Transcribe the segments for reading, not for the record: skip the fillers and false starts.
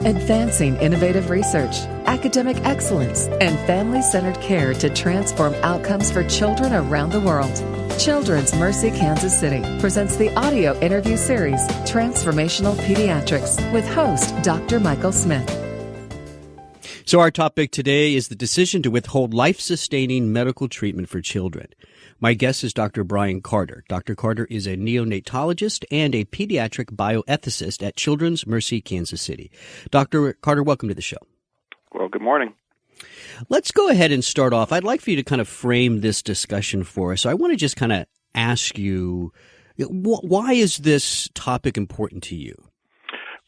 Advancing innovative research, academic excellence, and family-centered care to transform outcomes for children around the world. Children's Mercy Kansas City presents the audio interview series, Transformational Pediatrics, with host Dr. Michael Smith. So our topic today is the decision to withhold life-sustaining medical treatment for children. My guest is Dr. Brian Carter. Dr. Carter is a neonatologist and a pediatric bioethicist at Children's Mercy Kansas City. Dr. Carter, welcome to the show. Well, good morning. Let's go ahead and start off. I'd like for you to kind of frame this discussion for us. So I want to just kind of ask you, why is this topic important to you?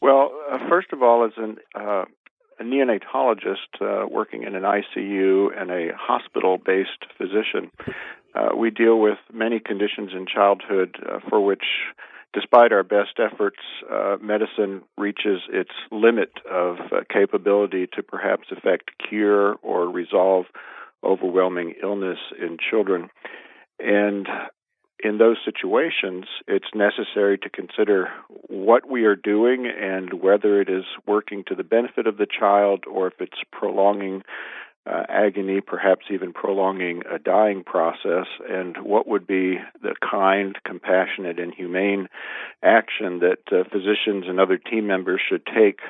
Well, first of all, as a neonatologist working in an ICU and a hospital-based physician, we deal with many conditions in childhood for which, despite our best efforts, medicine reaches its limit of capability to perhaps effect cure or resolve overwhelming illness in children. And in those situations, it's necessary to consider what we are doing and whether it is working to the benefit of the child or if it's prolonging agony, perhaps even prolonging a dying process, and what would be the kind, compassionate, and humane action that physicians and other team members should take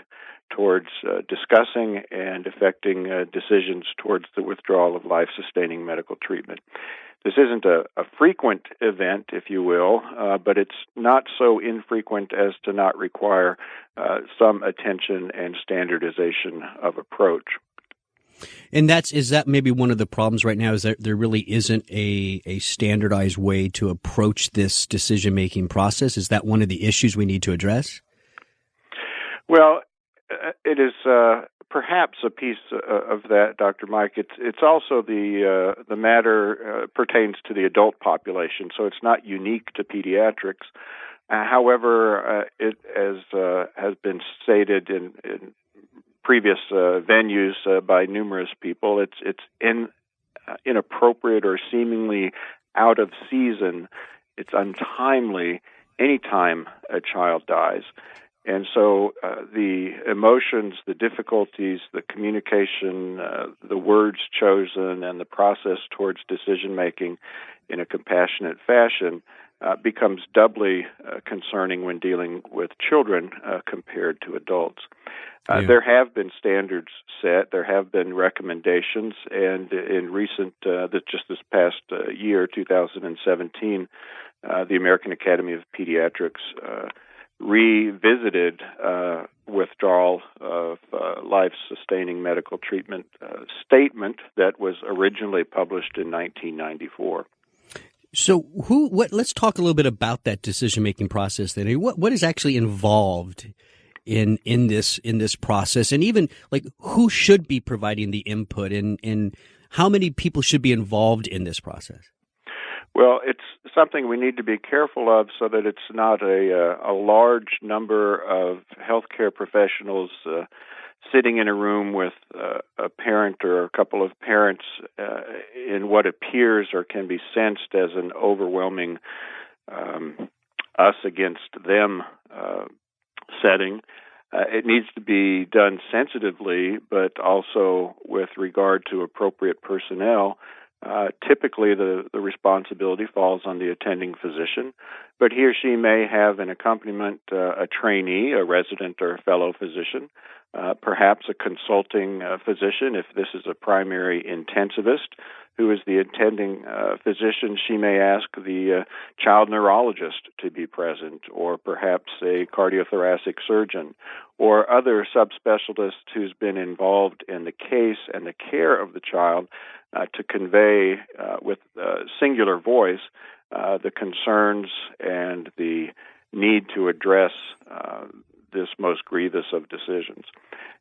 towards discussing and effecting decisions towards the withdrawal of life-sustaining medical treatment. This isn't a frequent event, if you will, but it's not so infrequent as to not require some attention and standardization of approach. And is that maybe one of the problems right now, is that there really isn't a standardized way to approach this decision-making process? Is that one of the issues we need to address? Well, it is perhaps a piece of that, Dr. Mike. It's also the matter pertains to the adult population, so it's not unique to pediatrics. However, it has been stated in previous venues by numerous people, it's inappropriate or seemingly out of season. It's untimely anytime a child dies. And so the emotions, the difficulties, the communication, the words chosen, and the process towards decision-making in a compassionate fashion becomes doubly concerning when dealing with children compared to adults. There have been standards set, there have been recommendations, and in recent, just this past year, 2017, the American Academy of Pediatrics revisited withdrawal of life-sustaining medical treatment statement that was originally published in 1994. So let's talk a little bit about that decision-making process then. What is actually involved in this process, and even like who should be providing the input, and how many people should be involved in this process? Well, it's something we need to be careful of so that it's not a large number of healthcare professionals sitting in a room with a parent or a couple of parents in what appears or can be sensed as an overwhelming us against them setting. It needs to be done sensitively, but also with regard to appropriate personnel. Typically, the responsibility falls on the attending physician, but he or she may have an accompaniment, a trainee, a resident or a fellow physician, perhaps a consulting physician. If this is a primary intensivist who is the attending physician, she may ask the child neurologist to be present, or perhaps a cardiothoracic surgeon, or other subspecialists who's been involved in the case and the care of the child to convey with singular voice the concerns and the need to address this most grievous of decisions.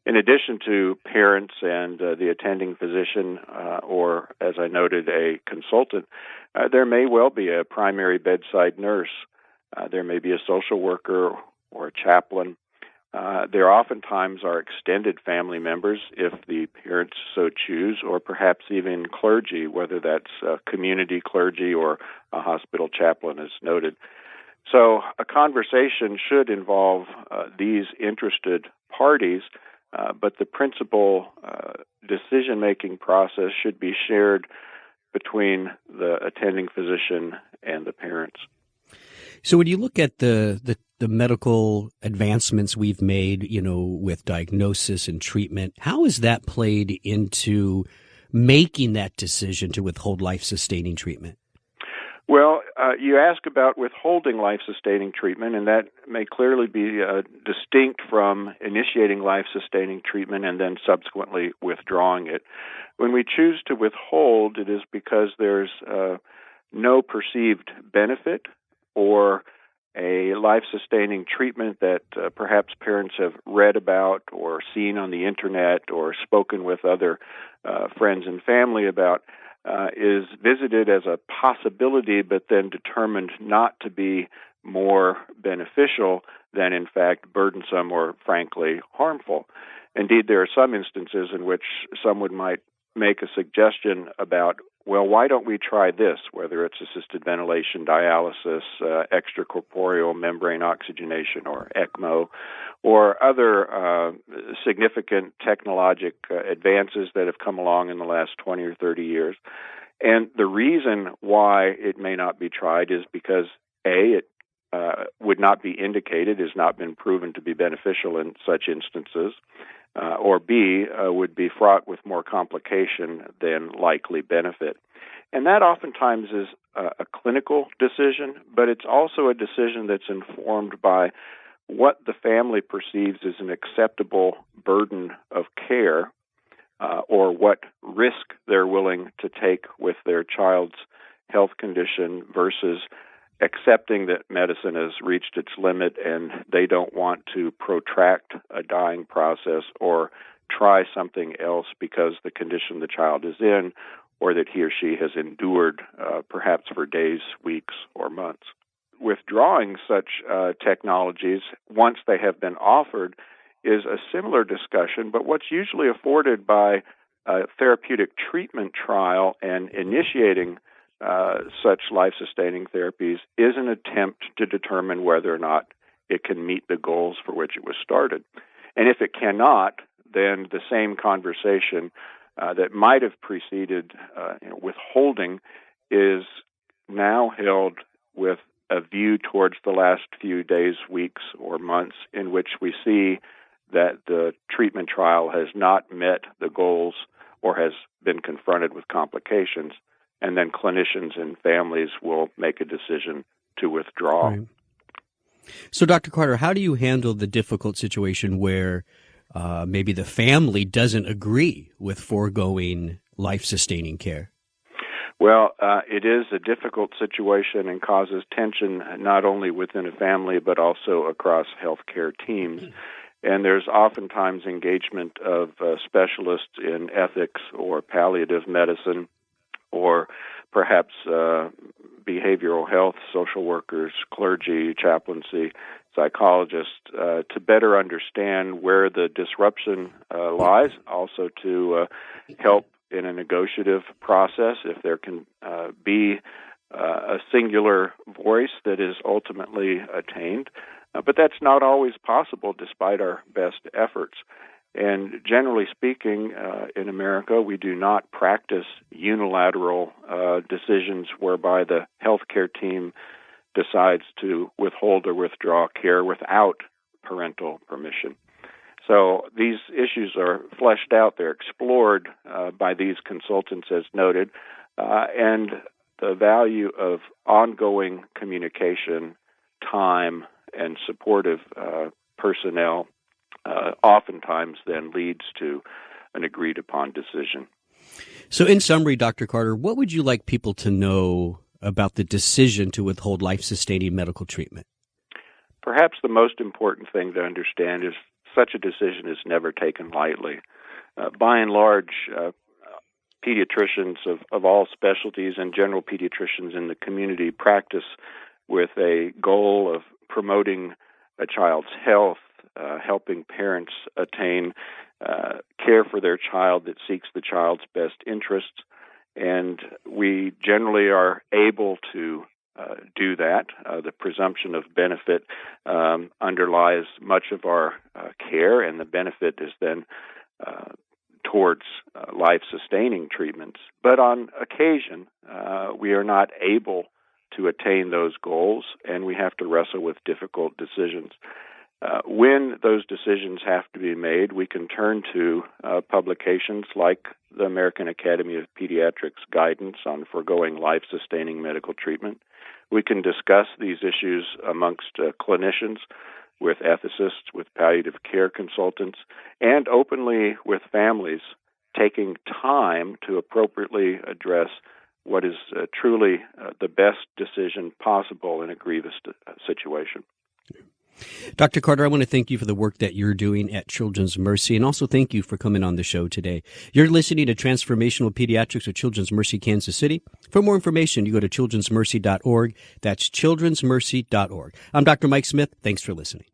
In addition to parents and the attending physician, or as I noted, a consultant, there may well be a primary bedside nurse. There may be a social worker or a chaplain. There oftentimes are extended family members if the parents so choose, or perhaps even clergy, whether that's community clergy or a hospital chaplain, as noted. So a conversation should involve these interested parties but the principal decision-making process should be shared between the attending physician and the parents. So when you look at the medical advancements we've made, with diagnosis and treatment, how has that played into making that decision to withhold life-sustaining treatment? Well, you ask about withholding life-sustaining treatment, and that may clearly be distinct from initiating life-sustaining treatment and then subsequently withdrawing it. When we choose to withhold, it is because there's no perceived benefit or a life-sustaining treatment that perhaps parents have read about or seen on the internet or spoken with other friends and family about is visited as a possibility but then determined not to be more beneficial than in fact burdensome or frankly harmful. Indeed, there are some instances in which someone might make a suggestion about, well, why don't we try this, whether it's assisted ventilation, dialysis, extracorporeal membrane oxygenation, or ECMO, or other significant technologic advances that have come along in the last 20 or 30 years. And the reason why it may not be tried is because, A, it would not be indicated, has not been proven to be beneficial in such instances, or B, would be fraught with more complication than likely benefit. And that oftentimes is a clinical decision, but it's also a decision that's informed by what the family perceives as an acceptable burden of care, or what risk they're willing to take with their child's health condition versus accepting that medicine has reached its limit and they don't want to protract a dying process or try something else because the condition the child is in or that he or she has endured perhaps for days, weeks, or months. Withdrawing such technologies, once they have been offered, is a similar discussion, but what's usually afforded by a therapeutic treatment trial and initiating such life-sustaining therapies is an attempt to determine whether or not it can meet the goals for which it was started. And if it cannot, then the same conversation that might have preceded withholding is now held with a view towards the last few days, weeks, or months in which we see that the treatment trial has not met the goals or has been confronted with complications. And then clinicians and families will make a decision to withdraw. Right. So, Dr. Carter, how do you handle the difficult situation where maybe the family doesn't agree with foregoing life-sustaining care? Well, it is a difficult situation and causes tension not only within a family but also across healthcare teams. And there's oftentimes engagement of specialists in ethics or palliative medicine, or perhaps behavioral health, social workers, clergy, chaplaincy, psychologists, to better understand where the disruption lies, also to help in a negotiative process if there can be a singular voice that is ultimately attained. But that's not always possible despite our best efforts. And generally speaking, in America, we do not practice unilateral decisions whereby the healthcare team decides to withhold or withdraw care without parental permission. So these issues are fleshed out, they're explored by these consultants as noted, and the value of ongoing communication, time, and supportive personnel oftentimes then leads to an agreed-upon decision. So in summary, Dr. Carter, what would you like people to know about the decision to withhold life-sustaining medical treatment? Perhaps the most important thing to understand is such a decision is never taken lightly. By and large, pediatricians of all specialties and general pediatricians in the community practice with a goal of promoting a child's health, helping parents attain care for their child that seeks the child's best interests. And we generally are able to do that. The presumption of benefit underlies much of our care, and the benefit is then towards life-sustaining treatments. But on occasion, we are not able to attain those goals, and we have to wrestle with difficult decisions. When those decisions have to be made, we can turn to publications like the American Academy of Pediatrics guidance on foregoing life-sustaining medical treatment. We can discuss these issues amongst clinicians, with ethicists, with palliative care consultants, and openly with families, taking time to appropriately address what is truly the best decision possible in a grievous situation. Dr. Carter, I want to thank you for the work that you're doing at Children's Mercy, and also thank you for coming on the show today. You're listening to Transformational Pediatrics at Children's Mercy, Kansas City. For more information, you go to childrensmercy.org. That's childrensmercy.org. I'm Dr. Mike Smith. Thanks for listening.